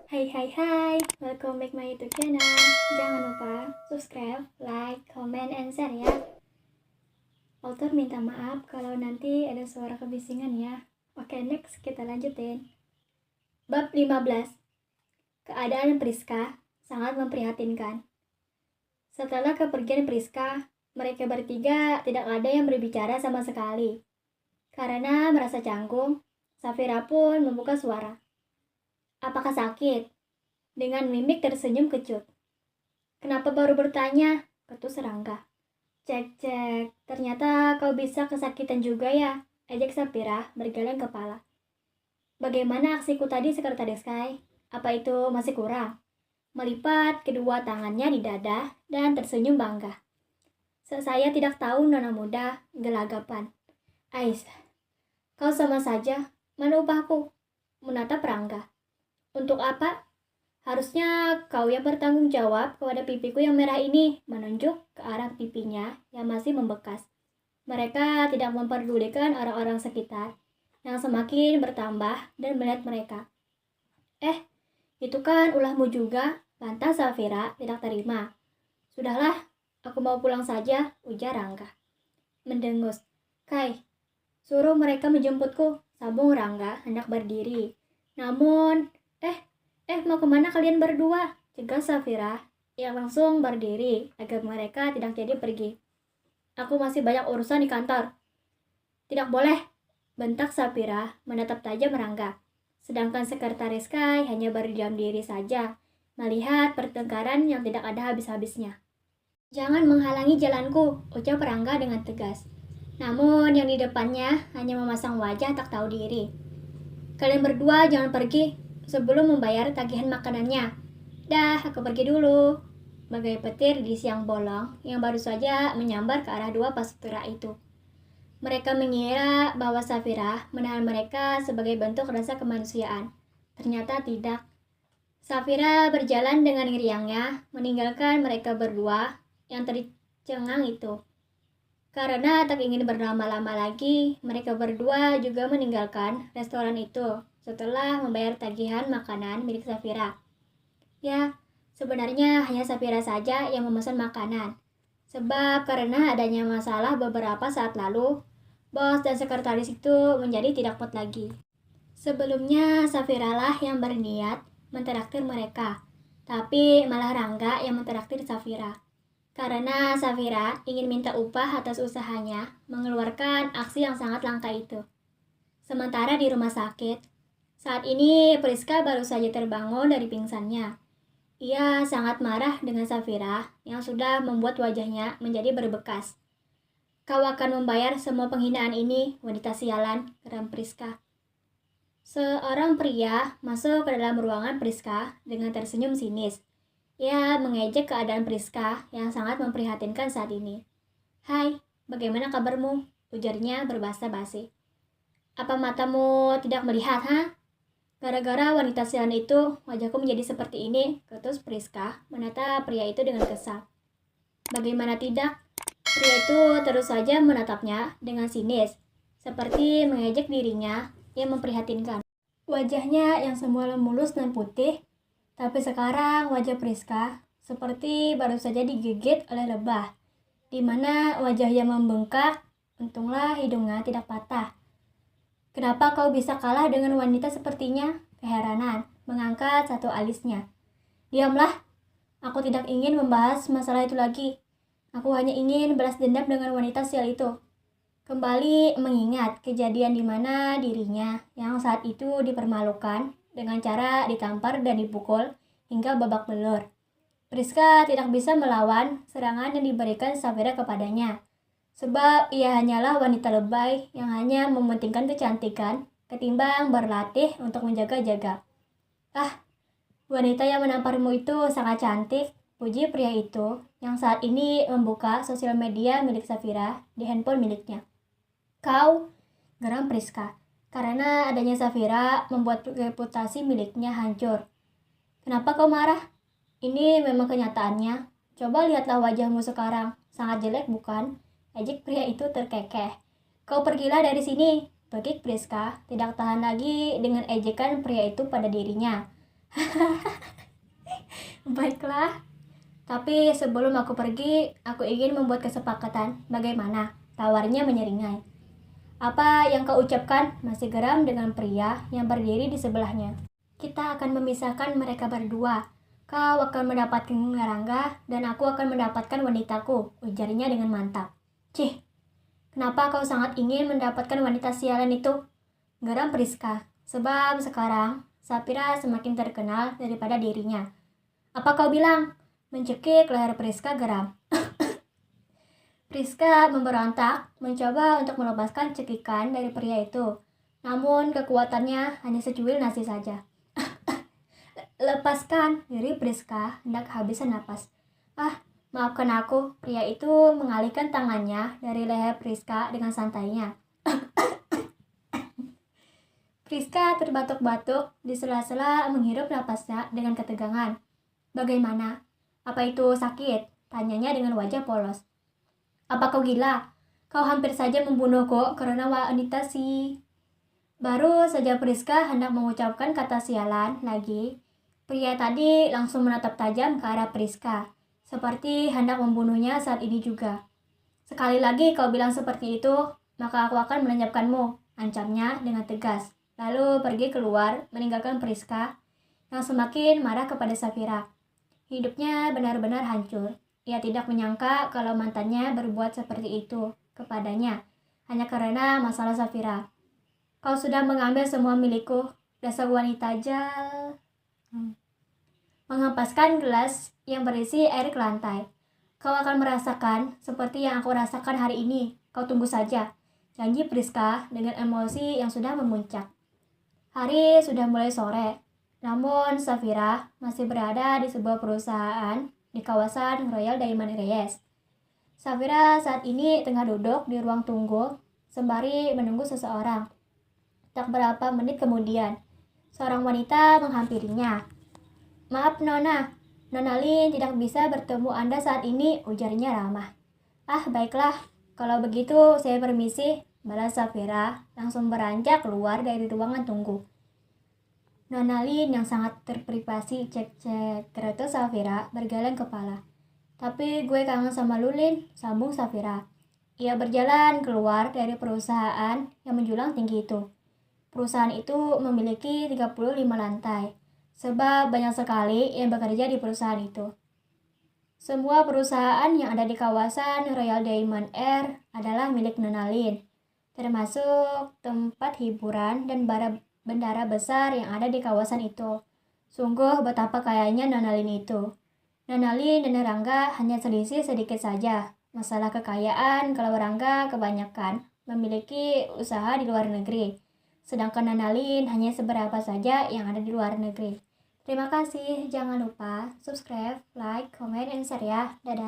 Hai hai hai, welcome back my YouTube channel. Jangan lupa subscribe, like, comment, and share ya. Author minta maaf kalau nanti ada suara kebisingan ya. Oke, next kita lanjutin. Bab 15. Keadaan Priska sangat memprihatinkan. Setelah kepergian Priska, mereka bertiga tidak ada yang berbicara sama sekali. Karena merasa canggung, Safira pun membuka suara. Apakah sakit? Dengan mimik tersenyum kecut. Kenapa baru bertanya? Ketus Rangga. Cek, ternyata kau bisa kesakitan juga ya, ejek Safira bergeleng kepala. Bagaimana aksiku tadi, Sekretaris Kai? Apa itu masih kurang? Melipat kedua tangannya di dada dan tersenyum bangga. Saya tidak tahu, Nona muda, gelagapan. Ais, kau sama saja, mana upahku? Menatap Rangga. Untuk apa? Harusnya kau yang bertanggung jawab kepada pipiku yang merah ini, menunjuk ke arah pipinya yang masih membekas. Mereka tidak memperdulikan orang-orang sekitar yang semakin bertambah dan melihat mereka. Itu kan ulahmu juga, lantas Safira tidak terima. Sudahlah, aku mau pulang saja, ujar Rangga. Mendengus. Kai, suruh mereka menjemputku, sambung Rangga hendak berdiri. Namun, mau kemana kalian berdua? Cegah Safira yang langsung berdiri agar mereka tidak jadi pergi. Aku masih banyak urusan di kantor. Tidak boleh, bentak Safira menatap tajam Rangga. Sedangkan Sekretaris Kai hanya berdiam diri saja, melihat pertengkaran yang tidak ada habis-habisnya. Jangan menghalangi jalanku, ucap Rangga dengan tegas. Namun yang di depannya hanya memasang wajah tak tahu diri. Kalian berdua jangan pergi sebelum membayar tagihan makanannya. Dah, aku pergi dulu. Bagai petir di siang bolong yang baru saja menyambar ke arah dua pasutera itu. Mereka mengira bahwa Safira menahan mereka sebagai bentuk rasa kemanusiaan. Ternyata tidak. Safira berjalan dengan riangnya, meninggalkan mereka berdua yang tercengang itu. Karena tak ingin berlama-lama lagi, mereka berdua juga meninggalkan restoran itu setelah membayar tagihan makanan milik Safira. Ya, sebenarnya hanya Safira saja yang memesan makanan. Sebab karena adanya masalah beberapa saat lalu, bos dan sekretaris itu menjadi tidak mood lagi. Sebelumnya Safira lah yang berniat mentraktir mereka, tapi malah Rangga yang mentraktir Safira. Karena Safira ingin minta upah atas usahanya mengeluarkan aksi yang sangat langka itu. Sementara di rumah sakit, saat ini Priska baru saja terbangun dari pingsannya. Ia sangat marah dengan Safira yang sudah membuat wajahnya menjadi berbekas. Kau akan membayar semua penghinaan ini, wanita sialan, geram Priska. Seorang pria masuk ke dalam ruangan Priska dengan tersenyum sinis. Ia mengejek keadaan Priska yang sangat memprihatinkan saat ini. Hai, bagaimana kabarmu? Ujarnya berbahasa basi. Apa matamu tidak melihat, ha? Gara-gara wanita sialan itu, wajahku menjadi seperti ini, ketus Priska menatap pria itu dengan kesal. Bagaimana tidak? Pria itu terus saja menatapnya dengan sinis, seperti mengejek dirinya yang memprihatinkan. Wajahnya yang semula mulus dan putih, tapi sekarang wajah Priska seperti baru saja digigit oleh lebah, di mana wajahnya membengkak, untunglah hidungnya tidak patah. Kenapa kau bisa kalah dengan wanita sepertinya? Keheranan mengangkat satu alisnya. Diamlah, aku tidak ingin membahas masalah itu lagi. Aku hanya ingin balas dendam dengan wanita sial itu. Kembali mengingat kejadian di mana dirinya yang saat itu dipermalukan dengan cara ditampar dan dipukul hingga babak belur. Priska tidak bisa melawan serangan yang diberikan Safira kepadanya. Sebab ia hanyalah wanita lebay yang hanya mementingkan kecantikan ketimbang berlatih untuk menjaga-jaga. Wanita yang menamparmu itu sangat cantik, puji pria itu yang saat ini membuka sosial media milik Safira di handphone miliknya. Kau, geram Priska, karena adanya Safira membuat reputasi miliknya hancur. Kenapa kau marah? Ini memang kenyataannya. Coba lihatlah wajahmu sekarang, sangat jelek bukan? Ejek pria itu terkekeh. Kau pergilah dari sini, begik Priska tidak tahan lagi dengan ejekan pria itu pada dirinya. Baiklah, tapi sebelum aku pergi, aku ingin membuat kesepakatan. Bagaimana? Tawarnya menyeringai. Apa yang kau ucapkan masih geram dengan pria yang berdiri di sebelahnya. Kita akan memisahkan mereka berdua. Kau akan mendapatkan Rangga dan aku akan mendapatkan wanitaku, ujarnya dengan mantap. Cih, kenapa kau sangat ingin mendapatkan wanita sialan itu? Geram Priska, sebab sekarang Safira semakin terkenal daripada dirinya. Apa kau bilang? Mencekik leher Priska geram. Priska memberontak, mencoba untuk melepaskan cekikan dari pria itu. Namun kekuatannya hanya secuil nasi saja. Lepaskan, diri Priska hendak kehabisan napas. Maafkan aku, pria itu mengalihkan tangannya dari leher Priska dengan santainya. Priska terbatuk-batuk di sela-sela menghirup napasnya dengan ketegangan. Bagaimana? Apa itu sakit? Tanyanya dengan wajah polos. Apa kau gila? Kau hampir saja membunuhku karena wanita si... Baru saja Priska hendak mengucapkan kata sialan lagi. Pria tadi langsung menatap tajam ke arah Priska, seperti hendak membunuhnya saat ini juga. Sekali lagi kau bilang seperti itu, maka aku akan melenyapkanmu, ancamnya dengan tegas. Lalu pergi keluar, meninggalkan Priska yang semakin marah kepada Safira. Hidupnya benar-benar hancur. Ia tidak menyangka kalau mantannya berbuat seperti itu kepadanya, hanya karena masalah Safira. Kau sudah mengambil semua milikku, dasar wanita jal. Menghempaskan gelas yang berisi air ke lantai. Kau akan merasakan seperti yang aku rasakan hari ini. Kau tunggu saja, janji Priska dengan emosi yang sudah memuncak. Hari sudah mulai sore, namun Safira masih berada di sebuah perusahaan di kawasan Royal Diamond Reyes. Safira saat ini tengah duduk di ruang tunggu sembari menunggu seseorang. Tak berapa menit kemudian, seorang wanita menghampirinya. Maaf Nona, Nona Lin tidak bisa bertemu Anda saat ini, ujarnya ramah. Baiklah, kalau begitu saya permisi, balas Safira langsung beranjak keluar dari ruangan tunggu. Nona Lin yang sangat terprivasi cek-cek kereta Safira bergeleng kepala. Tapi gue kangen sama lu Lin, sambung Safira. Ia berjalan keluar dari perusahaan yang menjulang tinggi itu. Perusahaan itu memiliki 35 lantai. Sebab banyak sekali yang bekerja di perusahaan itu. Semua perusahaan yang ada di kawasan Royal Diamond Air adalah milik Nona Lin, termasuk tempat hiburan dan bandara besar yang ada di kawasan itu. Sungguh betapa kayanya Nona Lin itu. Nona Lin dan Rangga hanya selisih sedikit saja. Masalah kekayaan kalau Rangga kebanyakan memiliki usaha di luar negeri. Sedangkan Nona Lin hanya seberapa saja yang ada di luar negeri. Terima kasih, jangan lupa subscribe, like, comment, and share ya. Dadah.